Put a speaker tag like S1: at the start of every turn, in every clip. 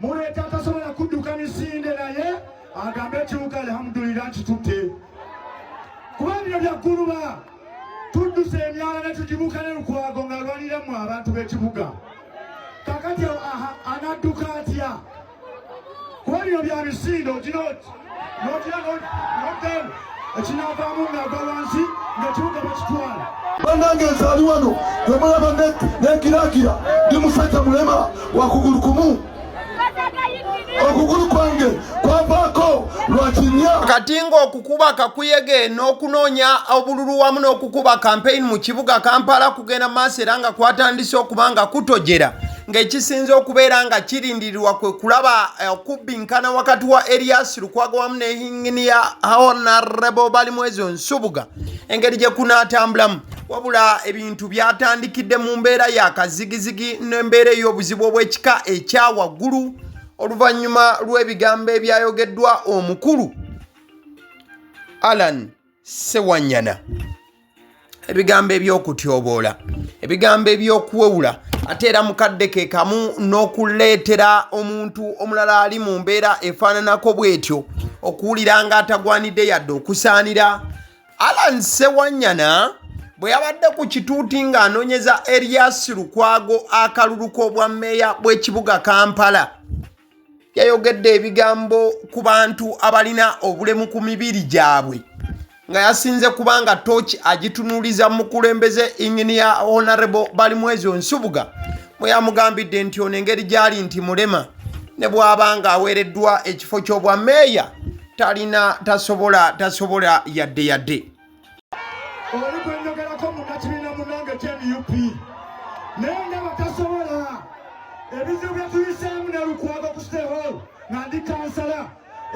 S1: muleta atasobola kudduka misinde naye agambe ekibuga alhamdulillah nkitutte kuba bino byagguluba tudduse emyala ne tugibuka ne Lukwago nga alwaniramu abantu b'ekibuga kakati anadduka atya kuba bino bya misinde nogira ekinavaamu ng'agwa wansi ng'ekibuga bakitwala
S2: bannange nzaali wano bwemulaba nekiraakira ndi musajja mulema wa kugulu kumu okugulu kwange kwavaako lwakinya
S3: kati ng'okukuba kakuyege n'okunoonya obululu wamu n'okukuba campaign mu kibuga Kampala kugenda maaso era nga kwatandise okuba nga kutojera ng'ekisinze okubeera nga kirindirirwa kwe kulaba okubbinkana wakati wa Elias Lukwago wamu ne ya Honorable Balimwezo Nsubuga engeri gye kunaatambulamu wabula ebintu byatandikidde mu mbeera ya kazigizigi n'embeera ey'obuzibu obw'ekika ekya waggulu oluvannyuma lw'ebigambo ebyayogeddwa omukulu Allan Sewanyana ebigambo eby'okutyoboola ebigambo eby'okuwewula ate era mukadde ke kamu n'okuleetera omuntu omulala ali mu mbeera efaananako bw'etyo okuwulira nga atagwanidde yadde okusaanira. Allan Sewanyana bwe yabadde ku kituuti ng'anoonyeza Elias Lukwago akalulu k'obwa mmeeya bw'ekibuga Kampala yayogedde ebigambo ku bantu abalina obulemu ku mibiri gyabwe nga yasinze kubanga tooki agitunuuliza mu kulembeze ya Honorable Balimwezo Nsubuga mwe yamugambidde nti ono engeri gy'ali nti mulema ne bw'aba ng'aweereddwa ekifo ky'obwa mmeeya tasobola yadde
S1: oli gwe njogerako munnakibiina munnange KNUP naye ndaba tasobola ebizibu byatuyiseemu ne Lukwago kusteho nga ndi kansala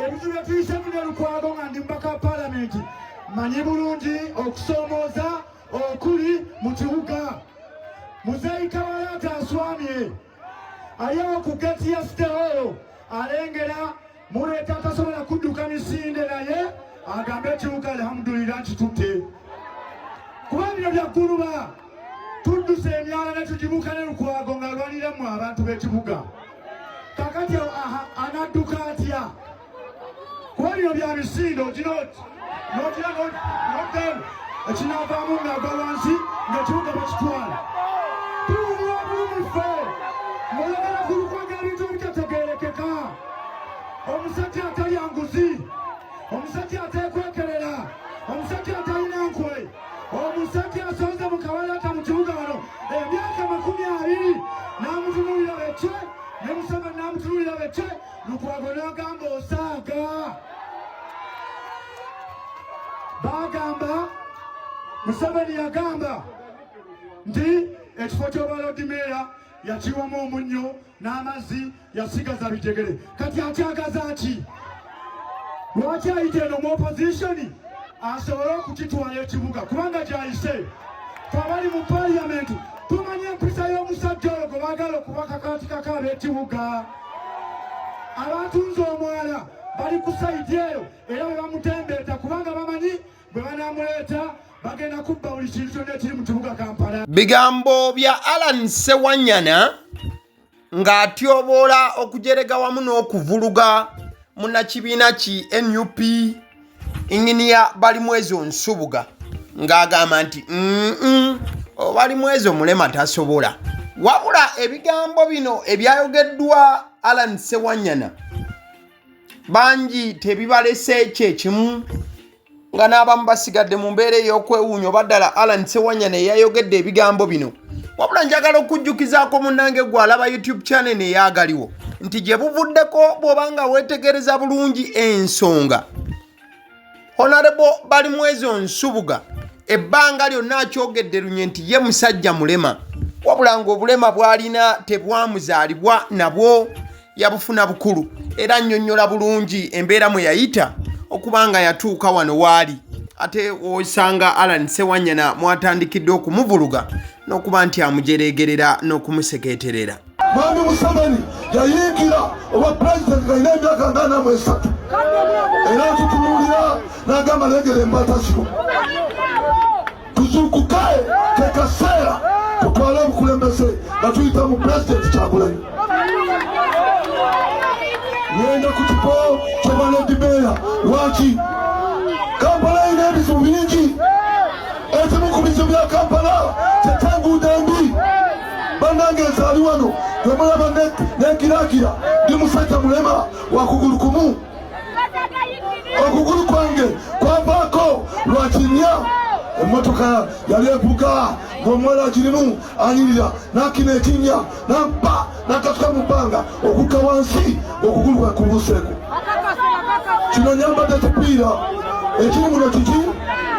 S1: ebizibu byatuyiseemu ne Lukwago nga ndi mbaka wa palamenti manyi bulungi okusoomooza okuli mu kibuga muzeeyi Kawalata aswamye ayawo ku geti ya steho alengera muleeta atasobola kudduka misinde naye agambe ekibuga alhamdulillah nkitutte kuba bino byagguluba tudduse emyala ne tugibuka ne Lukwago nga alwaniramu abantu b'ekibuga kakati anadduka atya kuba bino bya misinde nogira ekinavaamu ng'agwa wansi ng'ekibuga bakitwala tuwulira bulumife ng'oyagala ku Lukwago ebintu ebitategeerekeka omusajja atalya nguzi omusajja ateekwekerera omusajja atalina nkwe omusajja asonze mu Kawalata mu kibuga wano emyaka 20 n'amutunuulira bece ne Museveni n'amutunuulira bece Lukwago n'agamba osaaga bagamba Museveni yagamba nti ekifo ky'obwa Lord Mayor yakiwamu omunnyo n'amazzi yasigaza bitegere kati akyagaza ki lwaki ayite eno mu opposition asobole okukitwala ekibuga kubanga gyayise twabali mu parliament tumanye empisa y'omusajja oyo gwe baagala okubaka katikako ab'ekibuga abatunze omwala bali ku sayidi eyo era bwe bamutembeeta kubanga bamanyi bwe banaamuleeta bagenda kubba buli kintu kyonna ekiri mu kibuga Kampala.
S3: Bigambo bya Allan Sewanyana ng'atyoboola okujerega wamu n'okuvuluga munnakibiina ki NUP ya Balimwezo Nsubuga ng'agamba nti Balimwezo mulema tasobola wabula ebigambo bino ebyayogeddwa Allan Sewanyana bangi tebibalese kyekimu nga n'abamu basigadde mu mbeera ey'okwewuunya oba ddala Allan Sewanyana yayogedde ebigambo bino wabula njagala okujjukizaako munnange gwe alaba YouTube channel eya AGALIWO nti gye buvuddeko bw'obanga weetegereza bulungi ensonga Honorable Balimwezo Nsubuga ebbanga lyonna akyogedde lunye nti ye musajja mulema wabula ng'obulema bw'alina tebwamuzaalibwa nabwo yabufuna bukulu era nnyonnyola bulungi embeera mwe yayita okubanga yatuuka wano waali ate osanga Allan Sewanyana mwatandikidde okumuvuluga n'okuba nti amujeregerera n'okumusekeeterera.
S2: Mwami Museveni yayingira oba pulezidenti alina emyaka 43 era tutunuulira n'agamba legera embatasiro tuzuukukae kekaseera tutwale obukulembeze nga tuyita mu pulezidenti Kyagulanyi. ngenda ku kipo kyebanedibeera lwaki Kampala ina ebizibu bingi ekimu ku bizibu bya Kampala kyetanguudo embi bannange nsaali wano temulaba nenkiraakira ndi musajja mulema wa kugulu kumu okugulu kwange kwavaako lwakinya emmotoka yali evuga ng'omuwala kirimu anyirira n'akina ekinnya nampa n'akatuka mu bbanga okukka wansi okugulu kwe kubuseeko kino nyambadde kipiira ekiri muno kiki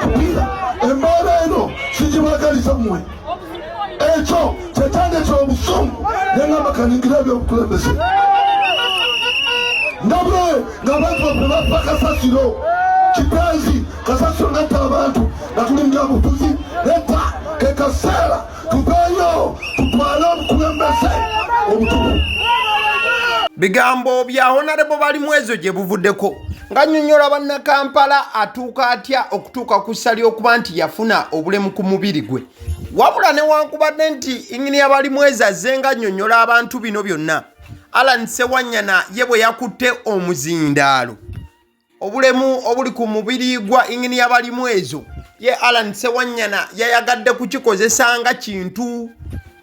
S2: kipiira embeera eno sigibagaliza mmwe ekyo kyetande ky'obusungu neŋŋamba kaningira ebyobukulembeze ndabule ng'abantu baffe bafa kasasiro kipenzi kasasiro ngatta abantu nga tuli mu byabufuzi leta ke kaseera tuveeyo tutwale obukulembeze obutubu
S3: bigambo bya Honorable Balimwezo gye buvuddeko ng'annyonnyola bannakampala atuuka atya okutuuka ku ssa ly'okuba nti yafuna obulemu ku mubiri gwe wabula newankubadde nti Engineer Balimwezo azze ng'annyonnyola abantu bino byonna Allan Sewanyana ye bwe yakutte omuzindaalo obulemu obuli ku mubiri gwa Engineer Balimwezo ye Allan Sewanyana yayagadde kukikozesa nga kintu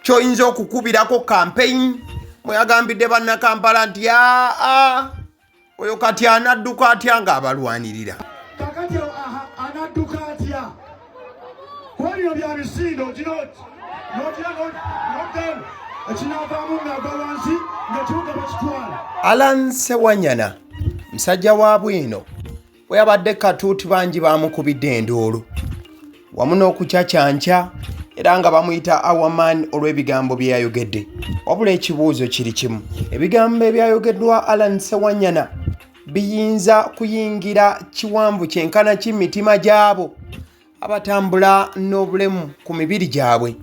S3: ky'oyinza okukubirako campaign mweyagambidde bannakampala nti oyo kati anadduka atya ng'abalwanirira
S1: kakati anadduka atya kwebino bya misindo kinoti notemu ekinaavaamu ng'agwa wansi ng'ekibuga bakitwala
S3: Allan Sewanyana musajja wa bwino bwe yabadde katuuti bangi baamukubidde endoolo wamu n'okukyacanca era nga bamuyita awaman olw'ebigambo bye yayogedde wabula ekibuuzo kiri kimu ebigambo ebyayogeddwa Allan Sewanyana biyinza kuyingira kiwanvu kyenkana kimitima gyabo abatambula n'obulemu ku mibiri gyabwe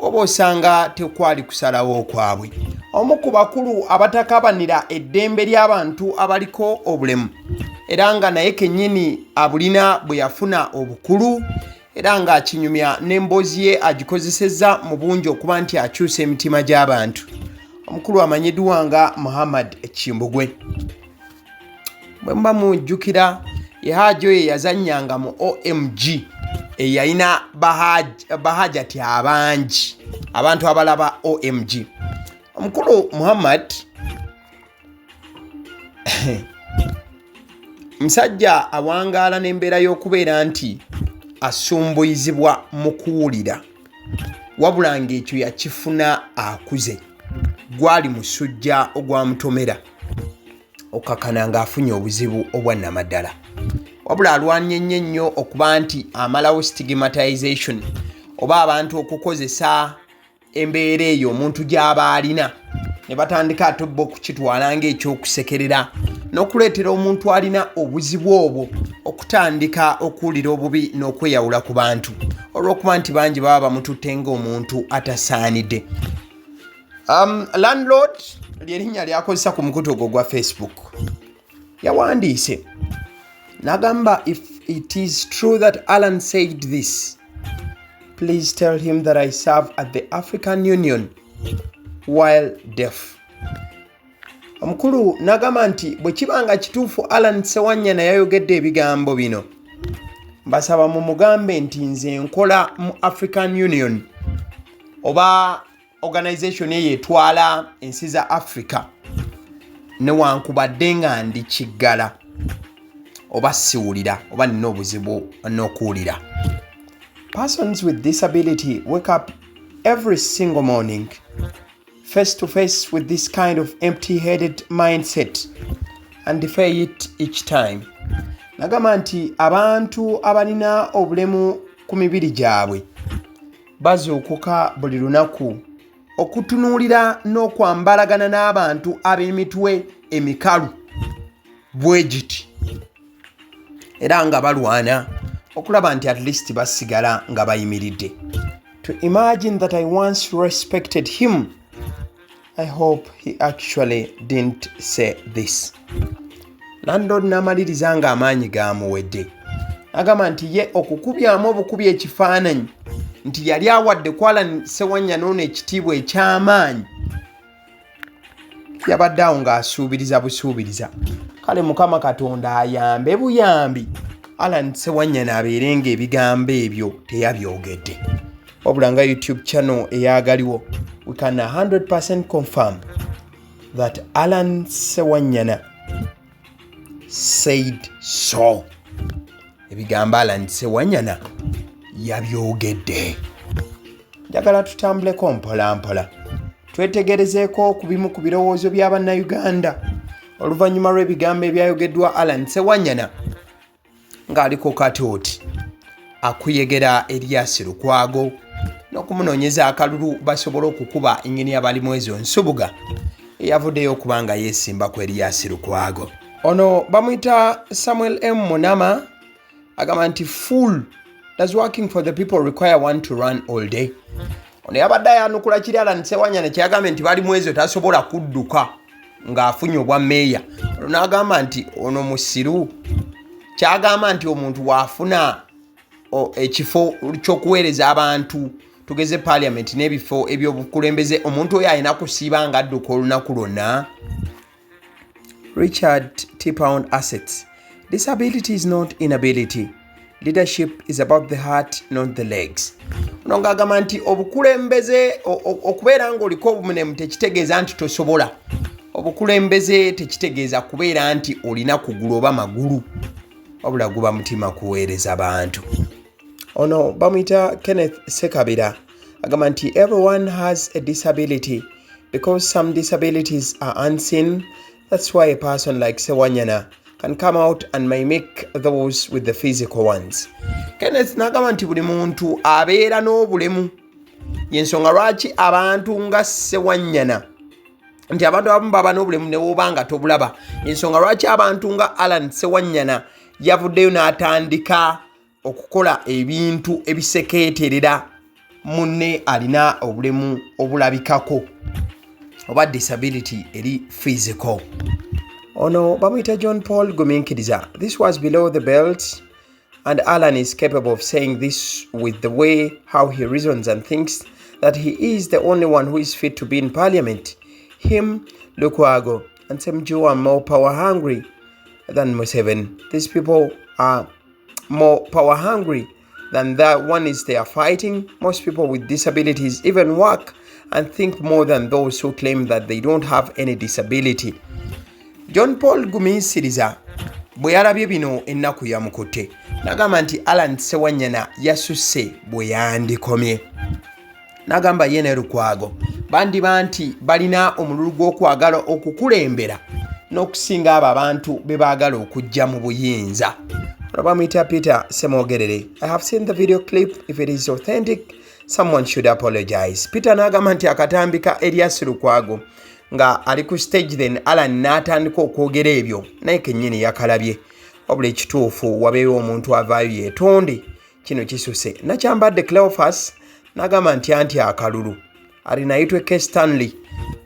S3: oba osanga tekwali kusalawo kwabwe omu ku bakulu abatakabanira eddembe ly'abantu abaliko obulemu era nga naye kennyini abulina bwe yafuna obukulu era ng'akinyumya n'emboozi ye agikozesezza mu bungi okuba nti akyusa emitima gy'abantu omukulu amanyiddwa nga Muhammad Kimbugwe bwe muba mujjukira yehaajo ye yazannyanga mu OMG eyalina bahajati abangi abantu abalaba OMG omukulu Muhammad musajja awangaala n'embeera y'okubeera nti asumbuyizibwa mu kuwulira wabula ng'ekyo yakifuna akuze gwali musujja ogwamutomera okakana ng'afunye obuzibu obwannamaddala wabula alwanye nnyo okuba nti amalawo stigmatization oba abantu okukozesa embeera eyo omuntu gy'aba alina ne batandika ate bo okukitwala ng'ekyokusekerera n'okuleetera omuntu alina obuzibu obwo okutandika okuwulira obubi n'okweyawula ku bantu olw'okuba nti bangi baba bamututte ng'omuntu atasaanidde. Landlord lyerinnya lyakozesa ku mukutu gwo gwa Facebook yawandiise n'agamba if it is true that Allan said this, please tell him that I serve at the African Union while deaf. Omukulu n'agamba nti bwe kibanga kituufu Allan Sewanyana yayogedde ebigambo bino mbasaba mumugambe nti nze nkola mu African Union oba organization eyetwala ensi za Africa newankubadde nga ndi kiggala oba siwulira oba nina obuzibu n'okuwulira. Persons with disability wake up every single morning face to face with this kind of empty-headed mindset and defy it each time. Nagamba nti abantu abalina obulemu ku mibiri gyabwe bazuukuka buli lunaku okutunuulira n'okwambalagana n'abantu ab'emitwe emikalu bwe giti era nga balwana okulaba nti at least basigala nga bayimiridde. To imagine that I once respected him, I hope he actually didn't say this. Landlord n'amaliriza nga amaanyi gamuwedde agamba nti ye okukubyamu obukubi ekifaananyi nti yali awadde ku Allan Sewanyana ono ekitiibwa eky'amaanyi yabadde awo ng'asuubiriza busuubiriza. Kale Mukama Katonda ayambe buyambi Allan Sewanyana abeere ng'ebigambo ebyo teyabyogedde. Wabula nga YouTube channel eyagaliwo, we can 100% confirm that Allan Sewanyana said so. Ebigambo Allan Sewanyana yabyogedde. Njagala tutambuleko mpola mpola. Twetegerezeeko ku bimu ku birowoozo bya bannayuganda oluvannyuma lw'ebigambo ebyayogeddwa Allan Sewanyana ng'aliko katooti akuyegera Elias Lukwago n'okumunoonyeza akalulu basobole okukuba Engineer Balimwezo Nsubuga eyavuddeyo okuba nga yeesimba ku Elias Lukwago. Ono bamuyita Samuel M. Munama agamba nti fool does working for the people require one to run all day. Ono yabadde ayanukula kiri Allan Sewanyana kyagambye nti Balimwezo tasobola kudduka ng'afunye obwa meeya. Ono n'agamba nti ono musiru. Kyagamba nti omuntu waafuna ekifo ky'okuweereza abantu tugeze parliament n'ebifo ebyobukulembeze, omuntu oyo alina kusiiba nga adduka olunaku lwonna. Richard T. Pound Assets. Disability is not inability. Leadership is about the heart, not the legs. Ono ng'agamba nti obukulembeze okubeera ng'oliko obumenemu tekitegeeza nti tosobola. Obukulembeze tekitegeeza kubeera nti olina kugulu oba magulu. Wabula guba mutima kuweereza abantu. Ono bamuyita Kenneth Sekabira agamba nti everyone has a disability because some disabilities are unseen. That's why a person like Sewanyana can come out and mimic those with the physical ones. Kenneth n'agamba nti buli muntu abeera n'obulemu. Y'ensonga lwaki abantu nga Sewanyana nti abantu abamu baba n'obulemu ne bw'oba nga tobulaba. Y'ensonga lwaki abantu nga Allan Sewanyana yavuddeyo n'atandika okukola ebintu ebisekeeterera munne alina obulemu obulabikako oba disability eri physical. Ono bamuyita John Paul Guminkiriza. This was below the belt and Allan is capable of saying this with the way how he reasons and thinks that he is the only one who is fit to be in parliament. Him, Lukwago, and Semju are more power hungry than Museveni. These people are more power hungry than that one is they are fighting. Most people with disabilities even work and think more than those who claim that they don't have any disability. John Paul Guminsiriza bwe yalabye bino ennaku yamukutte n'agamba nti Allan Sewanyana yasusse bwe yandikomye. N'agamba ye ne Lukwago bandiba nti balina omululu gw'okwagala okukulembera n'okusinga abo abantu be baagala okujja mu buyinza. Bamuyita Peter Semogerere. I have seen the video clip. If it is authentic, someone should apologize. Peter n'agamba nti akatambika Elias Lukwago nga ali ku stage then Allan n'atandika okwogera ebyo naye kennyini yakalabye. Wabula ekituufu wabeewo omuntu avaayo yeetonde kino kisuse. Nakyambadde Cleophas n'agamba nti anti akalulu alinayitwe K. Stanley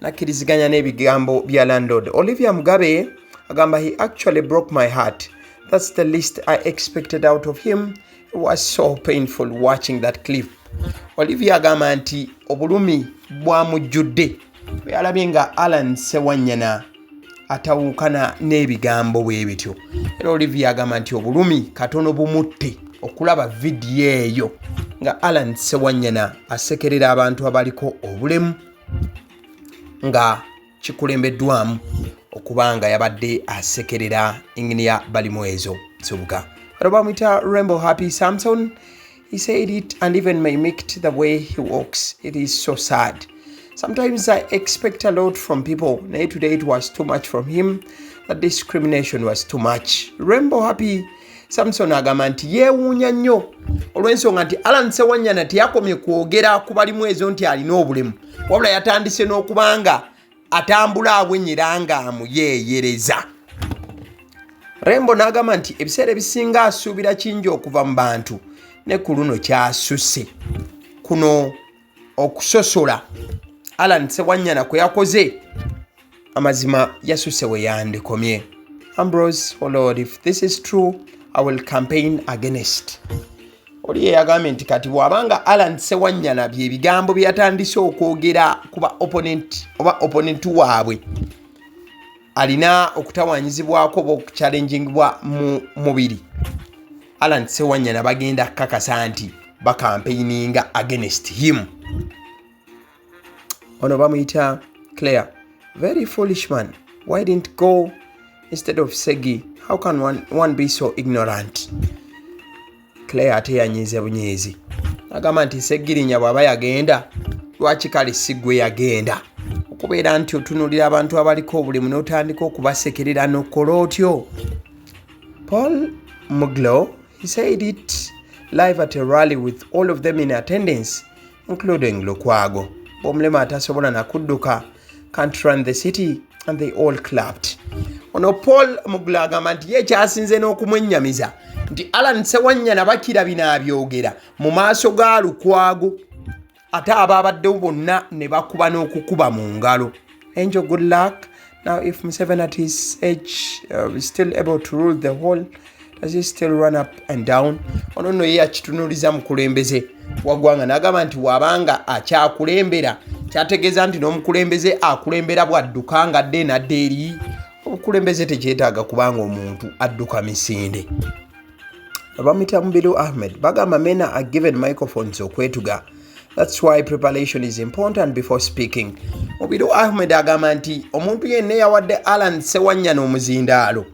S3: nakkiriziganya n'ebigambo bya landlord. Olivia Mugabe agamba he actually broke my heart. That's the least I expected out of him. It was so painful watching that clip. Olivia agamba nti obulumi bwamujjudde bwe yalabye nga Allan Sewanyana atawukana n'ebigambo bwe bityo. Era Olivia agamba nti obulumi katono bumutte okulaba vidiyo eyo nga Allan Sewanyana asekerera abantu abaliko obulemu nga kikulembeddwamu okubanga yabadde asekerera Engineer Balimwezo Nsubuga. Bamuyita Rainbow Happy Samson. He said it and even mimicked the way he walks. It is so sad. Sometimes I expect a lot from people. Today it was too much from him. That discrimination was too much. Rainbow Happy Samson agamba nti yeewuunya nnyo olw'ensonga nti Allan Sewanyana teyakomye kwogera ku Balimwezo nti alina obulemu, wabula yatandise n'okubanga atambula abwenyera nga amuyeeyereza. Rainbow n'agamba nti ebiseera ebisinga asuubira kingi okuva mu bantu ne ku luno kyasusse. Kuno okusosola Allan Sewanyana kwe yakoze amazima yasusse we yandikomye. Ambrose, oh Lord, if this is true, I will campaign against. Oli yagambye nti kati bw'abanga Allan Sewanyana bye bigambo bye yatandise okwogera kuba opponent waabwe alina okutawanyizibwako oba okuchallengingibwa mu mubiri. Allan Sewanyana bagenda kakasa nti bakampaininga against him. Ono bamuyita Claire. Very foolish man. Why didn't go instead of Segi? How can one be so ignorant? Claire ate yanyize bunyezi. Agamba nti Segirinya bw'aba yagenda, lwaki kale sigwe yagenda? Okubeera nti otunulira abantu abaliko obulemu n'otandika okubasekerera n'okola otyo. Paul Muglo, he said it live at a rally with all of them in attendance, including Lukwago. Obulema atasobola na kudduka, can't run the city, and they all clapped. Ono Paul Muglo agamba nti ye kyasinze n'okumwennyamiza nti Allan Sewanyana bakira binabyogera mu maaso ga Lukwago, ate ababaddewo bonna ne bakuba n'okukuba mu ngalo. Angel, good luck. Now if Museveni at his age is still able to rule the whole, does he still run up and down? Ono no ye akitunuliza mukulembeze wagwanga n'agamba nti wabanga akyakulembera kyategeeza nti n'omukulembeze akulembera bwadduka nga dde nadde eri. Obukulembeze tekyetaaga kubanga omuntu adduka misinde. Abamita Mubiru Ahmed bagamba men are given microphones okwetuga. That's why preparation is important before speaking. Mubiru Ahmed agamba nti omuntu yenna yawadde Allan Sewanyana omuzindaalo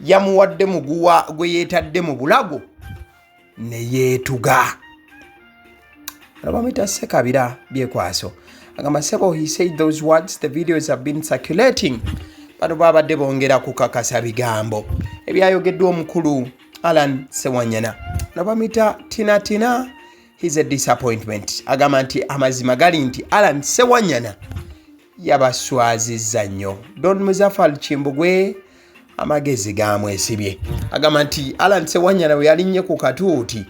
S3: yamuwadde muguwa gwe yeetadde mu bulago ne yeetuga. Abamita Sekabira byekwaso agamba Sebo, he said those words, the videos have been circulating. Bano babadde bongera kukakasa bigambo ebyayogeddwa omukulu Allan Sewanyana. Nabamita Tina, he's a disappointment. Agamba nti amazima gali nti Allan Sewanyana yabaswazizza nnyo. Don Muzafal Chimbugwe amagezi gamwesibye. Agamba nti Allan Sewanyana we yalinnye ku katuuti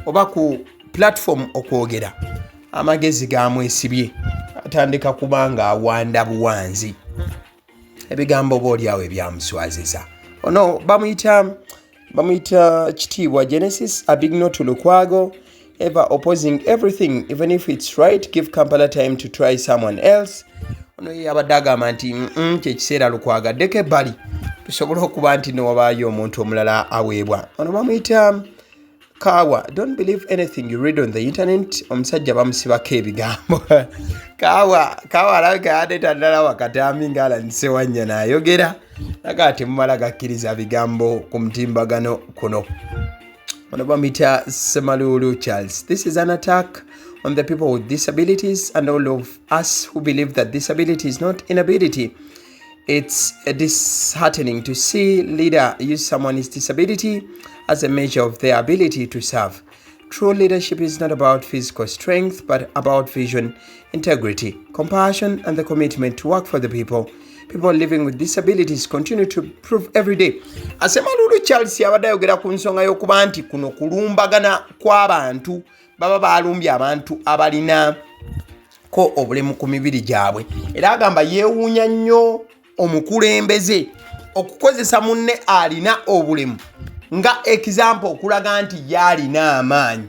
S3: oba ku platform okwogera, amagezi gamwesibye, atandika kubanga awanda buwanzi. Ebigambo boolyawo ebyamuswaziza. Ono bamuyita kitiibwa Genesis, a big no to Lukwago, ever opposing everything, even if it's right, give Kampala time to try someone else. Ono ye abadde agamba nti kyekiseera Lukwago addeko ebbali tusobole okuba nti newabaayo omuntu omulala aweebwa. Ono bamuyita Kawa, don't believe anything you read on the internet. Omusajja bamusibako ebigambo. Kawa alabika yadeeta ddala wakatami nga Allan Sewanyana ayogera naga ati mumala gakkiriza bigambo ku mutimbagano kuno. Ono bamuyita Semalulu Charles. This is an attack on the people with disabilities and all of us who believe that disability is not inability. It's disheartening to see leader use someone's disability as a measure of their ability to serve. True leadership is not about physical strength, but about vision, integrity, compassion, and the commitment to work for the people. People living with disabilities continue to prove every day. Asemalulu Charles yabadde ayogera ku nsonga y'okuba nti kuno kulumbagana kw'abantu baba balumbye abantu abalina ko obulemu ku mibiri gyabwe. Era agamba yeewuunya nnyo omukulembeze okukozesa munne alina obulemu nga example okulaga nti yalina amaanyi,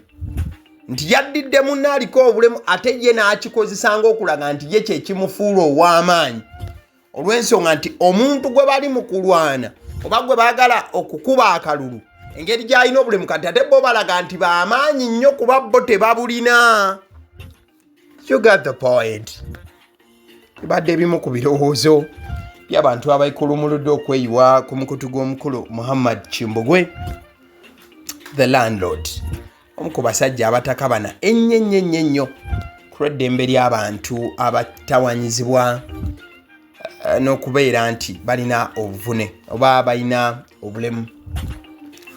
S3: nti yaddidde munne aliko obulemu ate ye n'akikozesanga okulaga nti ye kyekimufuula ow'amaanyi, olw'ensonga nti omuntu gwe bali mu kulwana oba gwe baagala okukuba akalulu engeri gy'alina obulemu kati ate bo balaga nti b'amaanyi nnyo kuba bo tebabulina. You got the point. Bibadde ebimu ku birowoozo by'abantu abayikulumuludde okweyiwa ku mukutu gw'omukulu Muhammad Chimbugwe, the landlord, omu ku basajja abataka bana ennyo ku lw'eddembe ly'abantu abatawanyizibwa n'okubeera nti balina obuvune oba balina obulemu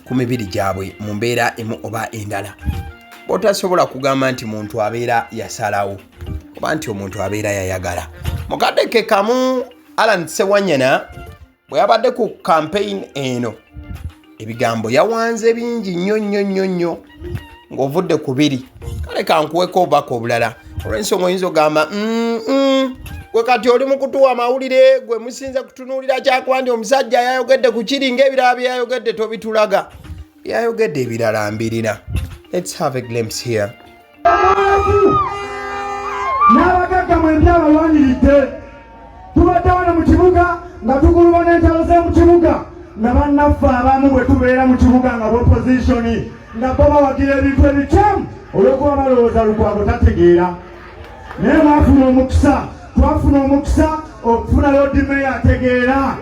S3: ku mibiri gyabwe mu mbeera emu oba endala. Botasobola kugamba nti muntu abeera yasalawo oba nti omuntu abeera yayagala. Mukadde ke kamu Allan Sewanyana bwe yabadde ku campaign eno ebigambo yawanze bingi nnyo ng'ovudde ku biri. Kale kankuweko obubaka obulala olw'ensonga oyinza ogamba gwe kati oli mu kutuwa amawulire gwe musinza kutunuulira kyakuba nti omusajja yayogedde ku kiri ng'ebirala bye yayogedde tobitulaga. Yayogedde ebirala mbirina. Let's have a glimpse here.
S1: N'abagagga mwembi abalwaniridde tubadde wano mu kibuga nga tukulubana entalo z'omu kibuga nga bannaffe abamu bwe tubeera mu kibuga nga b'oppositioni nga bo bawagira ebintu ebikyamu olw'okuba balowooza Lukwago tategeera. Naye mwafuna omukisa, twafuna omukisa okufuna Lodi Meya ategeera.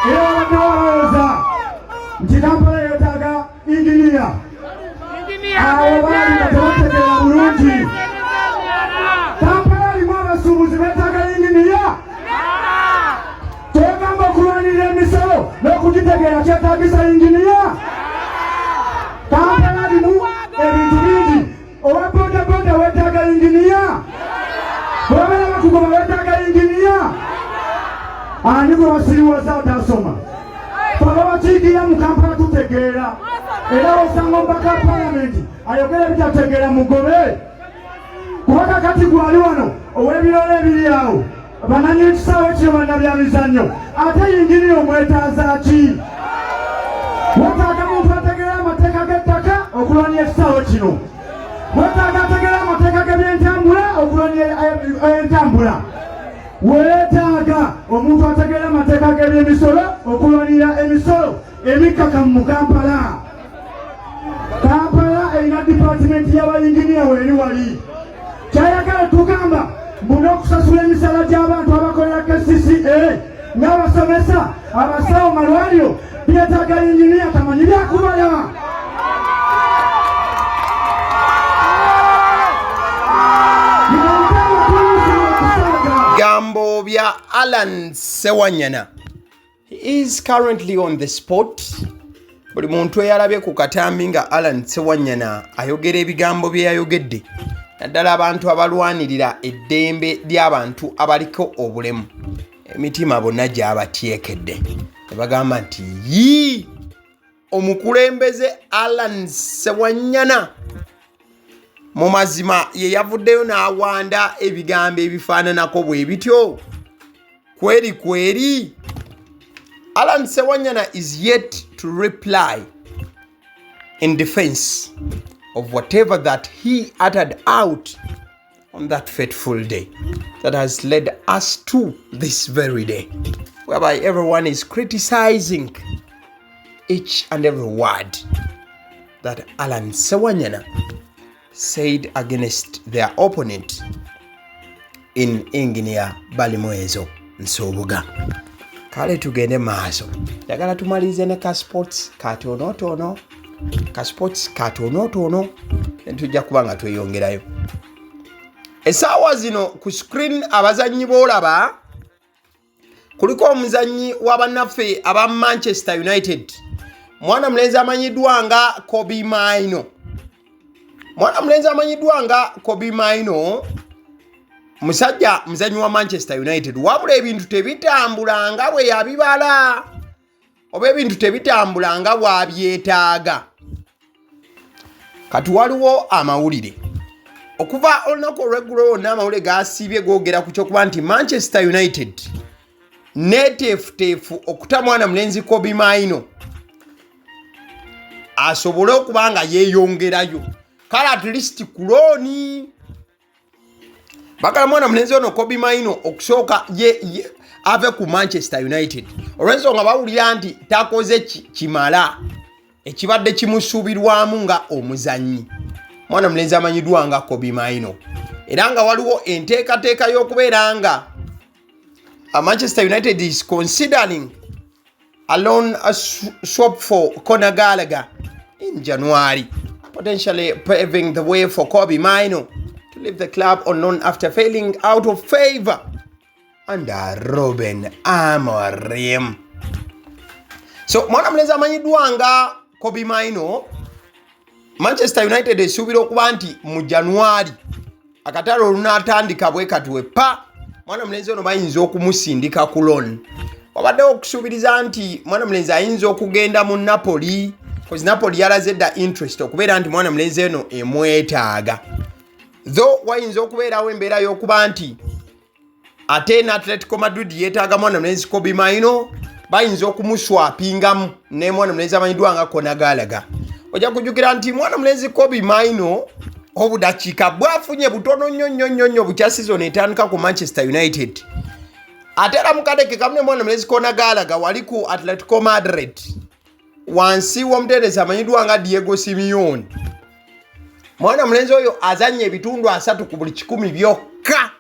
S1: Era abadde balowooza nti Kampala yeetaaga inginiya. Abo baali nga tebategeera bulungi. Kampala alimu abasuubuzi beetaaga inginiya. Twegamba okulwanirira emisolo n'okugitegeera kyetaagisa inginiya. Kampala alimu ebintu bingi. Owa bodaboda weetaaga inginiya. Bw'abeera bakugoba weetaaga inginiya. Ani gwe basiriwaza atasoma? Baba bakiikirira mu Kampala tutegeera. Era osanga omubaka wa palamenti ayogera ebitategeera mugobe. Kuba kakati gwali wano ow'ebiroola ebiri awo bananyi ekisaawe kino bannabyamizannyo ate inginiya omwetaaza ki? Wetaaga muntu ategeera amateeka g'ettaka okulwanya ekisaawe kino. Wetaaga ategeera amateeka g'ebyentambula okulwanya entambula. Weetaaga omuntu ategeera amateeka g'ebyemisolo okulwanira emisolo emikkakamu mu Kampala. Kampala erina dipatimenti y'abayinginiya weeri wali. Kyayagala tugamba mbuna okusasula emisala gy'abantu abakolera KCCA n'abasomesa abasawo malwaliro byetaaga inginiya tamanyi byakubala.
S3: Gambo bya Allan Sewanyana. He is currently on the spot. Buli muntu eyalabye ku katambi nga Allan Sewanyana ayogera ebigambo bye yayogedde. Naddala abantu abalwanirira eddembe ly'abantu abaliko obulemu. Emitima bonna gy'abatyekedde. Ne bagamba nti yii omukulembeze Allan Sewanyana mu mazima ye yavuddeyo n'awanda ebigambo ebifaananako bwe bityo. Kweri Allan Sewanyana is yet to reply in defense of whatever that he uttered out on that fateful day that has led us to this very day, whereby everyone is criticizing each and every word that Allan Sewanyana said against their opponent in Engineer Balimwezo Nsobuga. Kale tugende maaso. Yagala tumalize ne ka sports katonotono. Ka sports katonotono. Ntujja kubanga tweyongerayo. Essaawa zino ku screen abazannyi boolaba kuliko omuzannyi w'abannaffe aba Manchester United. Mwana mulenzi amanyiddwa nga Kobe Maino. Mwana mulenzi amanyiddwa nga Kobe Maino musajja muzannyi wa Manchester United. Wabula ebintu tebitambula nga bwe yabibala oba ebintu tebitambula nga bw'abyetaaga. Kati waliwo amawulire okuva olunaku olw'eggulo lwonna amawulire gaasiibye googera ku kyokuba nti Manchester United neeteefuteefu okuta mwana mulenzi Kobe Maino asobole okuba nga yeeyongerayo kale at least ku looni. Bakala mwana mulenzi ono Kobe Maino okusooka ave ku Manchester United olw'ensonga bawulira nti takoze kimala ekibadde kimusuubirwamu nga omuzannyi. Mwana mulenzi amanyiddwa nga Kobe Maino era nga waliwo enteekateeka y'okubeera nga Manchester United is considering a loan swap for Conor Gallagher in January, potentially paving the way for Kobe Maino to leave the club on loan after failing out of favor under Ruben Amorim. So mwana mulenzi amanyiddwa nga Kobe Maino, Manchester United esuubira okuba nti mu January akatalo olunaatandika bwe katuwe pa mwana mulenzi ono bayinza okumusindika ku loan. Wabaddewo okusuubiriza nti mwana mulenzi ayinza okugenda mu Napoli, because Napoli yalaze dda interest okubeera nti mwana mulenzi eno emwetaaga. Though wayinza okubeerawo embeera y'okuba nti ate n'Atletico Madrid yeetaaga mwana mulenzi Kobe Maino, bayinza okumuswapingamu ne mwana mulenzi amanyiddwa nga Conor Gallagher. Ojja kujjukira nti mwana mulenzi Kobe Maino obudakiika bwafunye butono nnyo nnyo nnyo bukya season etandika ku Manchester United. atera mukadeke kamune mwana mulezi kona galaga wali ku Atletico Madrid wansi w'omutereza amanyidwa nga Diego Simeone. Mwana mulenzi oyo azanye ebitundu 3 ku buli 100 byokka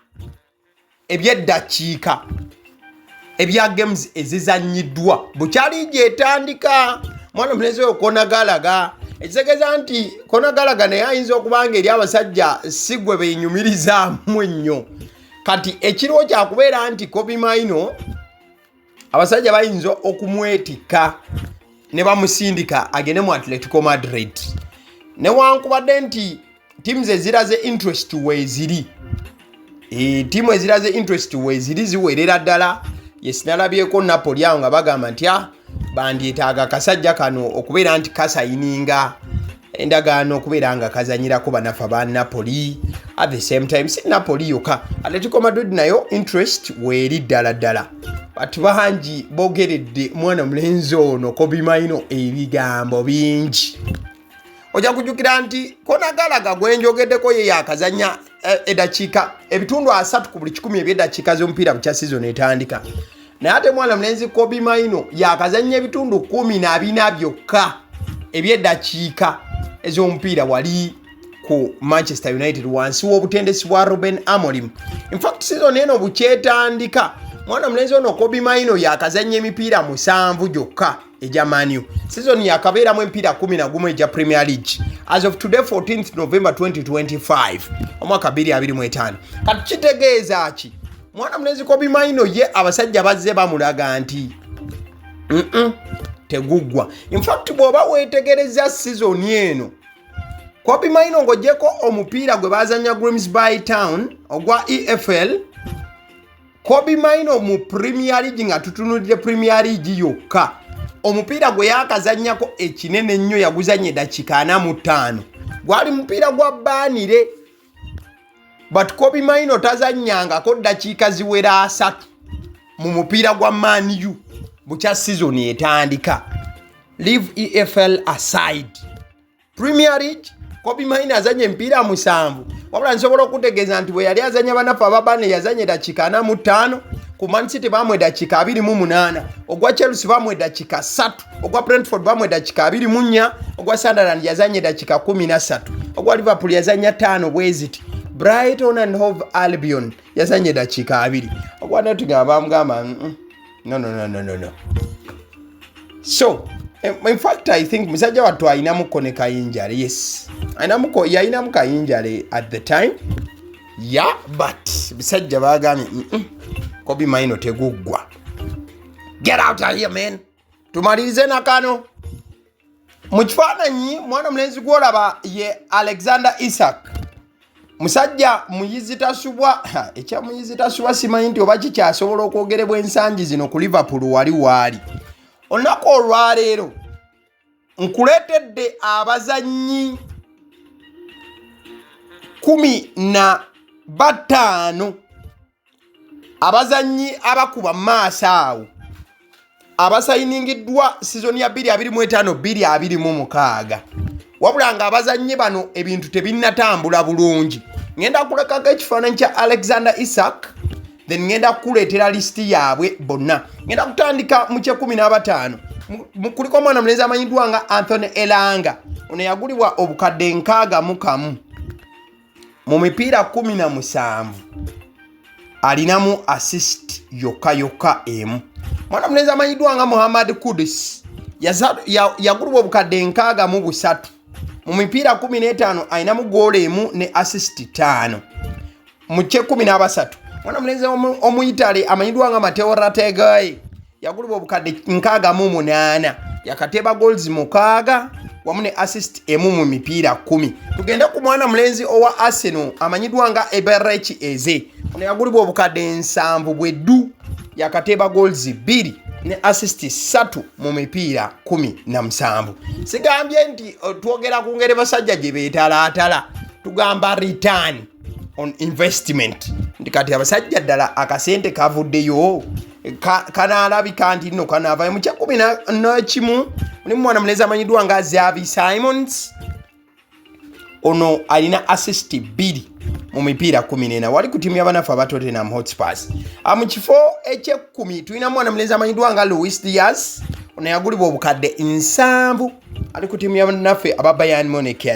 S3: ebyeddakiika ebya games ezizanyiddwa bukyali gyetandika. Mwana mulenzi oyo kona galaga ekitegeeza nti kona galaga naye ayinza okubanga eri abasajja sigwe benyumirizaamu ennyo. Kati ekiriwo kyakubeera nti Kobe Maino abasajja bayinza okumwetika ne bamusindika agende mu Atletico Madrid. Ne wankubadde nti teams eziraze interest weziri. Timu eziraze interest weziri ziwerera ddala. Yes, nalabyeko Napoli awo nga bagamba nti bandyetaaga kasajja kano okubeera nti kasayininga endagaano okubeera nga kazanyirako banafa ba Napoli. At the same time si Napoli yoka, Atletico Madrid nayo interest weri ddala. But bahangi bogeredde mwana mulenzi ono Kobe Maino ebigambo bingi. Ojja kujjukira nti kona galaga gwenjogeddeko ye yakazanya eddakiika ebitundu 3 ku buli 100 ebyeddakiika z'omupiira bukya season etandika. Naye ate mwana mulenzi Kobe Maino yakazanya ebitundu 14 byokka ebyeddakiika ez'omupiira wali ku Manchester United wansi w'obutendesi bwa Ruben Amorim. In fact season eno bukyetandika mwana mulenzi ono Kobe Maino yakazanya emipiira 7 gyokka eja Man U. Season yakabeeramu emipiira 11 eja Premier League. As of today 14th November 2025 omwaka 2025. Kati kitegeeza ki? Mwana mulenzi Kobe Maino ye abasajja bazze bamulaga nti teguggwa. In fact bw'oba weetegereza season eno Kobe Maino ng'oggyeko omupiira gwe bazanya Grimsby Town ogwa EFL, Kobe Maino mu Premier League nga tutunulire Premier League yokka omupiira gwe yakazanyako ekinene ennyo yaguzanya eddakiika 45 gwali mupiira gwa baanire. But Kobe Maino tazanyangako ddakiika ziwera 3 mu mupiira gwa Man U bukya season etandika. Leave EFL aside, Premier League Kobe Maino azanye emipiira 7. Wabula nsobola okutegeeza nti bwe yali azanya banafu ababane yazanye eddakiika 45, ku Man City bamwe eddakiika 28, ogwa Chelsea bamwe eddakiika 3, ogwa Brentford bamwe eddakiika 24, ogwa Sunderland yazanye eddakiika 13, ogwa Liverpool yazanya 5 bweziti, Brighton and Hove Albion yazanye eddakiika 2, ogwa Nottingham bamugamba no. So in fact I think musajja wattu ayinamu koneka injury. Yes, yayinamu ka injury at the time. Yeah, but musajja bagambye Kobe Maino teguggwa. Get out of here man. Tumalirize nakano. Mu kifaananyi mwana mulenzi gwolaba ye Alexander Isak. Musajja muyizi tasubwa. Ekya muyizi tasubwa simanyi nti oba kikyasobola okwogerebwa ensangi zino ku Liverpool wali. Olunaku olwaleero nkuleetedde abazannyi 15 abazannyi abakuba maaso awo abasayiningiddwa season ya 2025-2026. Wabula nga abazannyi bano ebintu tebinnatambula bulungi. Ngenda kulekako ekifaananyi kya Alexander Isak, then ngenda kuleetera listi yaabwe bonna. Ngenda kutandika mu kye 15. Kuliko mwana mulenzi amanyiddwa nga Anthony Elanga. Ono yagulibwa obukadde 61 mu mipiira 17. Alinamu assist yokka emu. Mwana mulenzi amanyiddwa nga Muhammad Kudus yagulibwa obukadde 63 mu mipiira 15 alinamu goal emu ne assist 5 mu kye 13. Mwana mulenzi omuyitale amanyiddwa nga Matteo Rategai yagulibwa obukadde 68 yakateba goals 6 wamu ne assist emu mu mipiira 10. Tugenda ku mwana mulenzi owa Arsenal amanyiddwa nga Eberechi Eze. Ono yagulibwa obukadde 7 bweddu yakateba goals 2 ne assist 3 mu mipiira 17. Sigambye nti twogera ku ngeri basajja gye beetalaatala, tugamba return on investment. Ndikati abasajja ddala akasente kavuddeyo kanaalabika nti nno kanaava mu kya 11. Mulimu mwana mulenzi amanyiddwa nga Xavi Simons. Ono alina assist 2 mu mipiira 14 wali ku ttiimu y'abanafu aba Tottenham Hotspurs. Mu kifo eky'ekkumi tulina mwana mulenzi amanyiddwa nga Luis Diaz, ono yagulibwa obukadde 7 ali ku ttiimu y'abanafu aba Bayern Munich.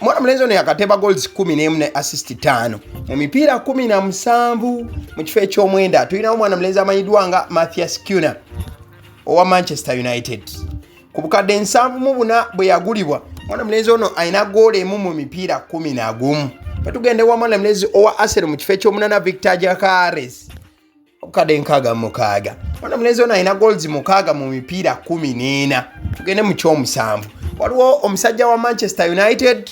S3: Mwana mulenzi ono yakateba goals 11 ne assist 5 mu mipiira 17. Mu kifo eky'omwenda tulinawo mwana mulenzi amanyiddwa nga Matthias Cunha owa Manchester United. Ku bukadde 7 bwe yagulibwa mwana mulenzi ono alina goolo emu mu mipiira 11. Batugende wa mwana mulenzi owa Arsenal mu kifo eky'omunana Victor Gyökeres obukadde 6. Mwana mulenzi ono alina goals 6 mu mipiira 14. Tugende mu ky'omusanvu waliwo omusajja wa Manchester United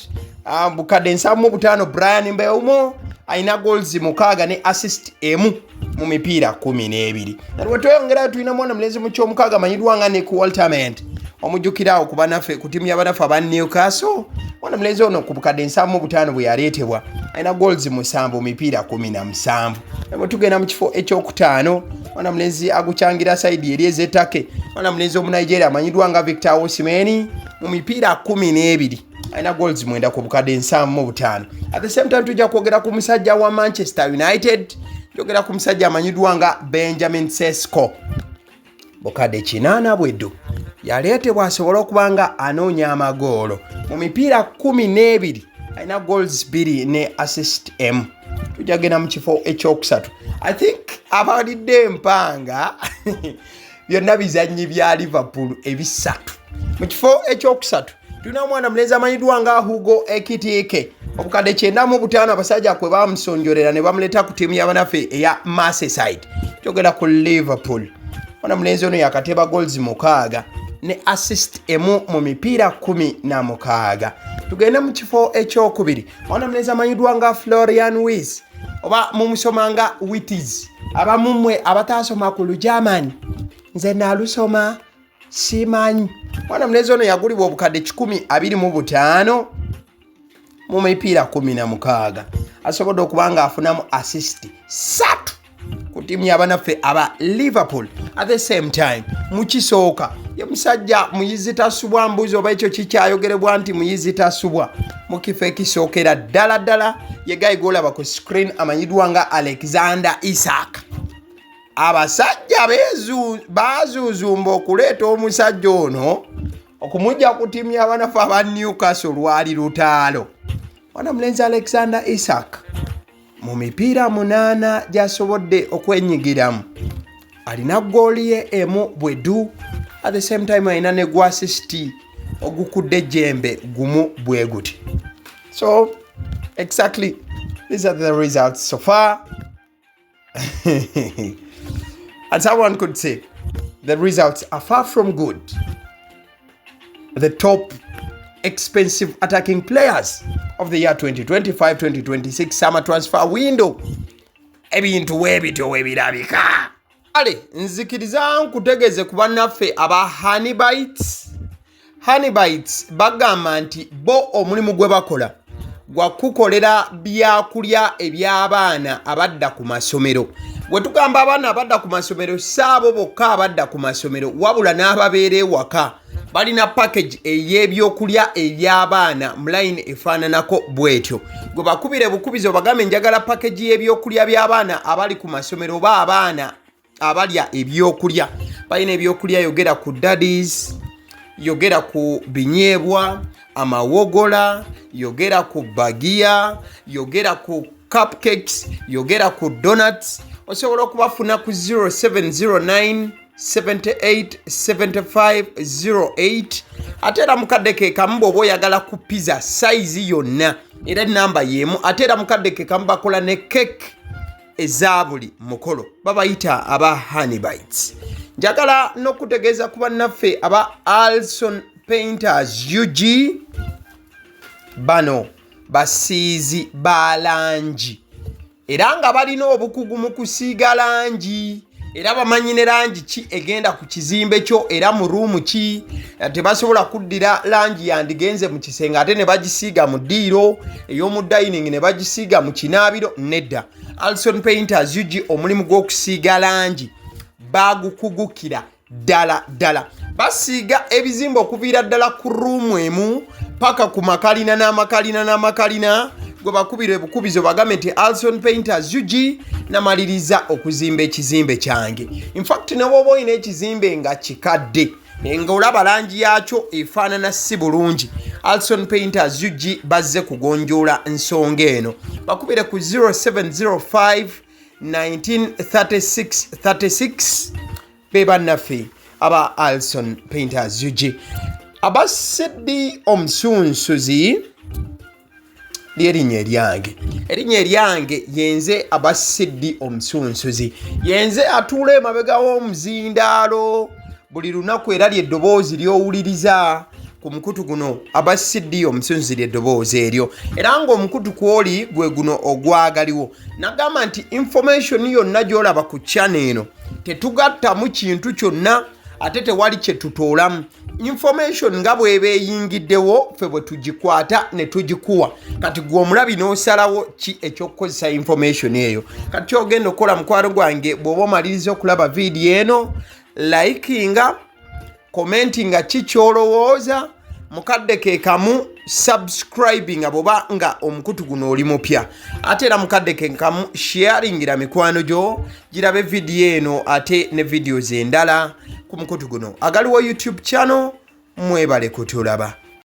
S3: bukadde 7 Brian Mbeumo alina goals 6 ne assist 1 mu mipiira 12. Nalwe tweyongera tulina mwana mulenzi mu ky'omukaaga amanyiddwa nga Nick Walterment omujjukira okuba naffe ku ttiimu y'abanafu aba Newcastle. Mwana mulenzi ono ku bukadde 7 bwe yaleetebwa alina goals 7 mu mipiira 17. Nalwe tugenda mu kifo eky'okutaano mwana mulenzi agukyangira saidi eri ez'ettake mwana mulenzi omu Nigeria amanyiddwa nga Victor Osimhen mu mipiira 12 alina goals 9 ku bukadde 75. At the same time tujja kwogera ku musajja wa Manchester United, njogera ku musajja amanyiddwa nga Benjamin Sesko. Bukadde 8 bweddu yaleetebwa asobola okuba nga anoonya amagoolo mu mipiira 12 alina goals 2 ne assist 1. Tujja genda mu kifo ekyokusatu. I think abalidde empanga byonna bizannyi bya Liverpool ebisatu. Mu kifo ekyokusatu tulina mwana mulenzi amanyiddwa nga Hugo Ekitike obukadde 95 abasajja kwe bamusonjolera ne bamuleta ku ttiimu y'abanafu eya Merseyside. Tugenda ku Liverpool. Mwana mulenzi ono yakateba goals 6 ne assist 1 mu mipiira 16. Tugende mu kifo ekyokubiri. Mwana mulenzi amanyiddwa nga Florian Wirtz oba mumusoma nga Witties. Abamumwe abataasoma ku Lugerman nze nalusoma simanyi. Mwana mulenzi ono yagulibwa obukadde 125 mu mipiira 16. Asobodde okuba nga afunamu assist 3 ku ttiimu y'abanafu aba Liverpool. At the same time mu kisooka ye musajja muyizi tasubwa mbuzi oba ekyo kikyayogerebwa nti muyizi tasubwa mu kifo ekisookera ddala ye guy golaba ku screen amanyiddwa nga Alexander Isak. Abasajja bazuuzumba okuleeta omusajja ono okumujja ku ttiimu y'abanafu aba Newcastle lwali lutaalo. Mwana mulenzi Alexander Isak mu mipiira 8 gy'asobodde okwenyigiramu alina gooli ye emu bwedu. At the same time alina ne gwa assist ogukudde jembe gumu bwe guti. So exactly these are the results so far. And someone could say the results are far from good. The top expensive attacking players of the year 2025-2026 summer transfer window. Ebintu webito webirabika. Ale, nzikiriza nkutegeze ku bannaffe aba Honeybites bagamba nti bo omulimu gwe bakola gwa kukolera byakulya eby'abaana abadda ku masomero. Bwe tugamba abaana abadda ku masomero saabo bokka abadda ku masomero wabula n'ababeera ewaka balina package ey'ebyokulya eby'abaana mu line efaananako bwetyo. Gwe bakubire bukubizo bagambe njagala package y'ebyokulya by'abaana abali ku masomero oba abaana abalya ebyokulya. Balina ebyokulya yogera ku daddies, yogera ku binyeebwa, amawogola, yogera ku bagiya, yogera ku cupcakes, yogera ku donuts. Osobola okubafuna ku 0709 787508. Ate era mukadde ke kamu bw'oba oyagala ku pizza size yonna era namba y'emu. Ate era mukadde ke kamu bakola ne cake eza buli mukolo babayita aba Honeybites. Njagala n'okutegeeza ku bannaffe aba Alson Painters UG bano basiizi ba langi era nga balina obukugu mu kusiiga langi era bamanyi ne langi ki egenda ku kizimbe kyo era mu ruumu ki. Tebasobola kuddira langi yandigenze mu kisenge ate ne bagisiiga mu ddiiro ey'omu dining ne bagisiiga mu kinaabiro. Nedda, Alson Painters UG omulimu gw'okusiiga langi bagukugukira ddala basiiga ebizimbe okuviira ddala ku ruumu emu paka ku makalina n'amakalina gwe bakubira ebukubizo bagambe nti Alson Painters UG namaliriza okuzimba ekizimbe kyange. Infact ne bw'oba olina ekizimbe nga kikadde nga olaba langi yaakyo efaanana si bulungi, Alson Painters UG bazze kugonjoola ensonga eno. Bakubire ku 0705 1936 be bannaffe aba Alson Painters UG. Aba Sedi Omusunsuzi lyerinnya eryange yenze aba Sedi Omusunsuzi, yenze atuula emabega w'omuzindaalo buli lunaku era ly'eddoboozi ly'owuliriza ku mukutu guno aba Sedi Omusunsuzi ly'eddoboozi eryo, era ng'omukutu kwoli gwe guno ogwagaliwo. Nagamba nti information yonna gy'olaba ku channel eno tetugattamu kintu kyonna ate tewali kye tutoolamu. Information nga bw'eba eyingiddewo ffe bwe tugikwata ne tugikuwa. Kati gwe omulabi n'osalawo ki eky'okukozesa information eyo. Kati ky'ogenda okukola mukwano gwange bw'oba omaliriza okulaba vidiyo eno, likinga, commentinga ki ky'olowooza, mukadde ke kamu subscribinga bw'oba nga omukutu guno oli mupya, ate era mukadde ke kamu sharingira mikwano gyo girabe vidiyo eno ate ne videos endala ku mukutu guno. Agaliwo YouTube channel, mwebale kutulaba.